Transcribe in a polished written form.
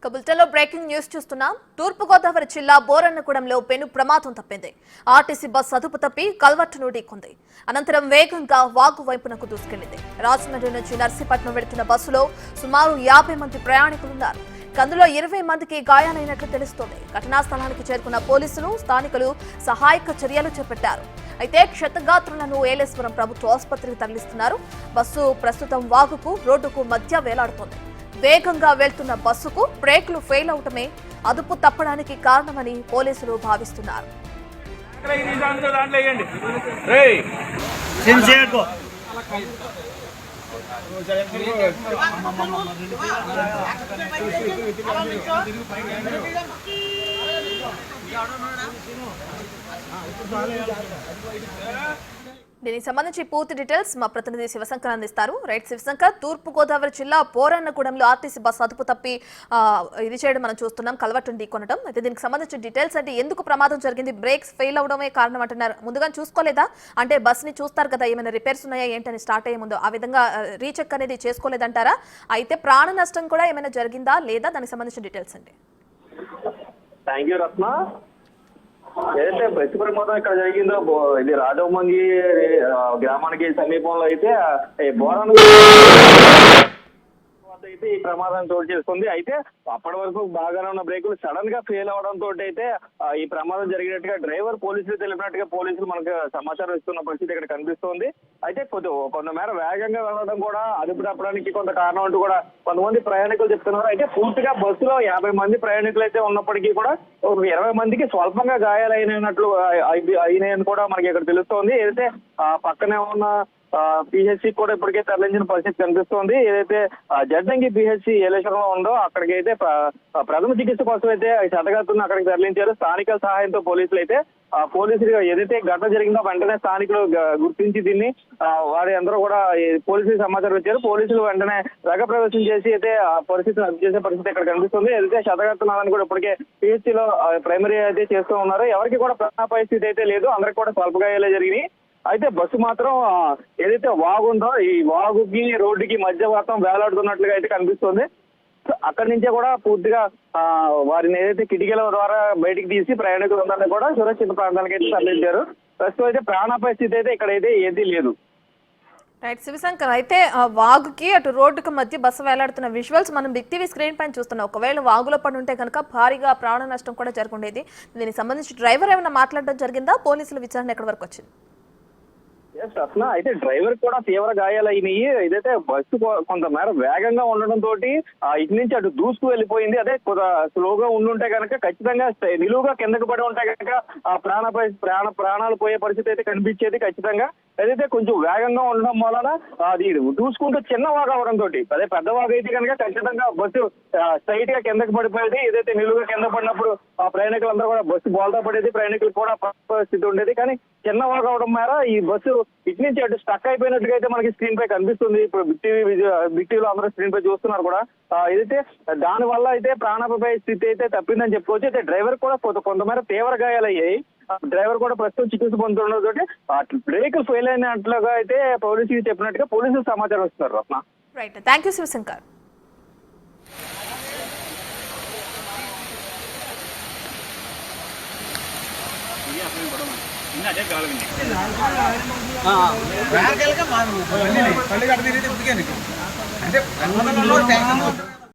కబుల్టలో breaking news చూస్తున్నాం. తూర్పుగోదావరి జిల్లా బోరన్నగూడెంలో పెను ప్రమాదం తప్పింది. ఆర్టీసీ బస్ అదుపు తప్పి కల్వర్టును ఢీకొంది. అనంతరం వేగంగా వాగు వైపునకు దూసుకెళ్లింది. రాజమండ్రి నుంచి నర్సీపట్నం వెళుతున్న బస్సులో సుమారు 50 మంది ప్రయాణికులున్నారు. అందులో 20 మందికి గాయాలైనట్లు తెలుస్తోంది. ఘటనా స్థలానికి చేరుకున్న పోలీసులు, స్థానికులు సహాయక చర్యలు చేపట్టారు. అయితే క్షతగాత్రులను ఏలేశ్వరం ప్రభుత్వ ఆసుపత్రికి తరలిస్తున్నారు. బస్సు ప్రస్తుతం వాగుకు, రోడ్డుకు మధ్య వేలాడుతోంది. వేగంగా వెళ్తున్న బస్సుకు బ్రేకులు ఫెయిల్ అవటమే అదుపు తప్పడానికి కారణమని పోలీసులు భావిస్తున్నారు. దీనికి సంబంధించి పూర్తి డీటెయిల్స్ మా ప్రతినిధి శివశంకర్ అందిస్తారు. రైట్ శివశంకర్, తూర్పుగోదావరి జిల్లా బోరన్నగూడెంలో ఆర్టీసీ బస్సు అదుపు తప్పి ఇది చేయడం మనం చూస్తున్నాం, కల్వర్టును ఢీకొనడం. అయితే దీనికి సంబంధించిన డీటెయిల్స్ అంటే ఎందుకు ప్రమాదం జరిగింది, బ్రేక్స్ ఫెయిల్ అవడమే కారణం అంటున్నారు. ముందుగా చూసుకోలేదా అంటే బస్సుని చూస్తారు కదా, ఏమైనా రిపేర్స్ ఉన్నాయా ఏంటని స్టార్ట్ అయ్యే ముందు ఆ విధంగా రీచెక్ అనేది చేసుకోలేదంటారా? అయితే ప్రాణ నష్టం కూడా ఏమైనా జరిగిందా లేదా, దానికి సంబంధించిన డీటెయిల్స్ అండి. థ్యాంక్ యూ రత్న. ఏదైతే బస్సు ప్రమాదం ఇక్కడ జరిగిందో ఇది రాజమంగి గ్రామానికి సమీపంలో అయితే బోరాన్ అయితే ఈ ప్రమాదం చోటు చేసుకుంది. అయితే అప్పటి వరకు బాగానే ఉన్న బ్రేకులు సడన్ గా ఫెయిల్ అవడంతో అయితే ఈ ప్రమాదం జరిగినట్టుగా డ్రైవర్ పోలీసులు తెలిపినట్టుగా పోలీసులు మనకు సమాచారం ఇస్తున్న పరిస్థితి ఇక్కడ కనిపిస్తోంది. అయితే కొంతమేర వేగంగా వెళ్ళడం కూడా అదుపు తప్పడానికి కొంత కారణం అంటూ కూడా కొంతమంది ప్రయాణికులు చెప్తున్నారు. అయితే పూర్తిగా బస్సులో 50 మంది ప్రయాణికులు అయితే ఉన్నప్పటికీ కూడా 20 మందికి స్వల్పంగా గాయాలైనట్లు అయినాయని కూడా మనకి ఇక్కడ తెలుస్తోంది. ఏదైతే పక్కనే ఉన్న పిహెచ్సి కూడా ఇప్పటికే తరలించిన పరిస్థితి కనిపిస్తోంది. ఏదైతే జడ్డంగి పిహెచ్సి ఏలేశ్వరంలో ఉందో అక్కడికి అయితే ప్రథమ చికిత్స కోసం అయితే క్షతగాత్రులను అక్కడికి తరలించారు. స్థానికుల సహాయంతో పోలీసులు అయితే ఏదైతే ఘటన జరిగిందో వెంటనే స్థానికులు గుర్తించి దీన్ని వారి అందరూ కూడా పోలీసులకు సమాచారం ఇచ్చారు. పోలీసులు వెంటనే రంగప్రవేశం చేసి అయితే ఆ పరిస్థితిని అదుపు చేసే పరిస్థితి ఇక్కడ కనిపిస్తుంది. ఏదైతే క్షతగాత్రులను కూడా ఇప్పటికే పిహెచ్సిలో ప్రైమరీ అయితే చేస్తూ ఉన్నారు. ఎవరికి కూడా ప్రాణాపాయ స్థితి అయితే లేదు, అందరికి కూడా స్వల్ప గాయాలే జరిగినాయి. అయితే బస్సు మాత్రం ఏదైతే వాగు ఉందో ఈ వాగుకి రోడ్డుకి మధ్య మాత్రం వేలాడుతున్నట్లుగా అయితే కనిపిస్తుంది. అక్కడి నుంచే కూడా పూర్తిగా వారిని ఏదైతే కిటికీల ద్వారా బయటికి తీసి ప్రయాణికులందరినీ కూడా సురక్షిత ప్రాంతానికి అయితే తరలించారు. ప్రస్తుతం అయితే ప్రాణాపాయ స్థితి అయితే ఇక్కడైతే ఏదీ లేదు. రైట్ శివశంకర్, అయితే వాగుకి అటు రోడ్డుకి మధ్య బస్సు వేలాడుతున్న విజువల్స్ మనం బిగ్ టీవీ స్క్రీన్ పైన చూస్తున్నాం. ఒకవేళ వాగులో పడి ఉంటే కనుక భారీగా ప్రాణ నష్టం కూడా జరుగుండేది. దీనికి సంబంధించి డ్రైవర్ ఏమైనా మాట్లాడడం జరిగిందా? పోలీసుల విచారణ ఎక్కడి వరకు వచ్చింది? రత్న, అయితే డ్రైవర్ కూడా తీవ్ర గాయాలైనవి. ఏదైతే బస్సు కొంతమేర వేగంగా ఉండడం తోటి ఇటు నుంచి అటు దూసుకు వెళ్ళిపోయింది. అదే స్లోగా ఉండుంటే కనుక ఖచ్చితంగా నిలువుగా కిందకు పడి ఉంటే కనుక ప్రాణాలు పోయే పరిస్థితి అయితే కనిపించేది ఖచ్చితంగా. ఏదైతే కొంచెం వేగంగా ఉండడం వలన అది దూసుకుంటూ చిన్న వాగు అవడం తోటి, అదే పెద్ద వాగు అయితే కనుక ఖచ్చితంగా బస్సు స్ట్రైట్ గా కిందకి పడిపోయేది. ఏదైతే నిలువుగా కింద పడినప్పుడు ఆ ప్రయాణికులందరూ కూడా బస్సు బోల్తా పడేది, ప్రయాణికులు కూడా పరిస్థితి ఉండేది. కానీ చిన్న వాగు అవడం మేర ఈ బస్సు ఇటు నుంచి అటు స్టక్ అయిపోయినట్టుగా అయితే మనకి స్క్రీన్ పై కనిపిస్తుంది. ఇప్పుడు బిగ్ టీవీలో అందరూ స్క్రీన్ పై చూస్తున్నారు కూడా. ఏదైతే దాని వల్ల అయితే ప్రాణాపాయ స్థితి అయితే తప్పిందని చెప్పుకోవచ్చు. అయితే డ్రైవర్ కూడా కొంతమేర తీవ్ర గాయాలయ్యాయి. డ్రైవర్ కూడా ప్రస్తుతం చికిత్స పొందుతుండటంతో బ్రేకులు ఫెయిల్ అయినట్లుగా అయితే పోలీసులు చెప్పినట్టుగా పోలీసులు సమాచారం ఇస్తున్నారు. రత్న, రైట్, థ్యాంక్ యూ శివశంకర్. అంటే